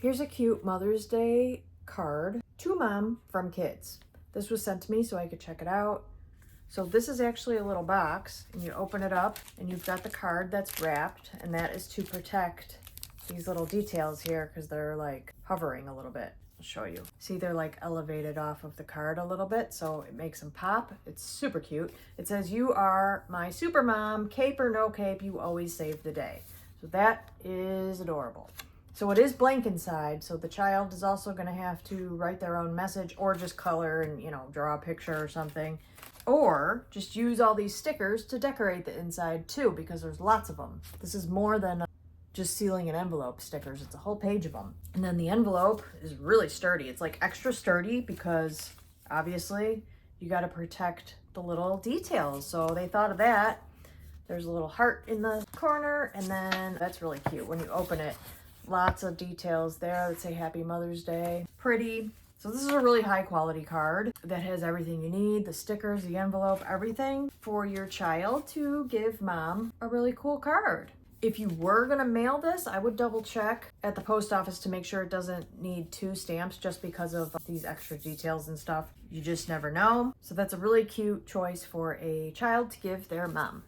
Here's a cute Mother's Day card to mom from kids. This was sent to me so I could check it out. So this is actually a little box, and you open it up and you've got the card that's wrapped, and that is to protect these little details here because they're like hovering a little bit. I'll show you. See, they're like elevated off of the card a little bit, so it makes them pop. It's super cute. It says, "You are my super mom, cape or no cape, you always save the day." So that is adorable. So it is blank inside, so the child is also going to have to write their own message or just color and, you know, draw a picture or something. Or just use all these stickers to decorate the inside too, because there's lots of them. This is more than just sealing an envelope stickers. It's a whole page of them. And then the envelope is really sturdy. It's like extra sturdy because obviously you got to protect the little details. So they thought of that. There's a little heart in the corner, and then that's really cute when you open it. Lots of details there that say Happy Mother's Day. Pretty. So this is a really high quality card that has everything you need, the stickers, the envelope, everything for your child to give mom a really cool card. If you were gonna mail this, I would double check at the post office to make sure it doesn't need 2 stamps just because of these extra details and stuff. You just never know. So that's a really cute choice for a child to give their mom.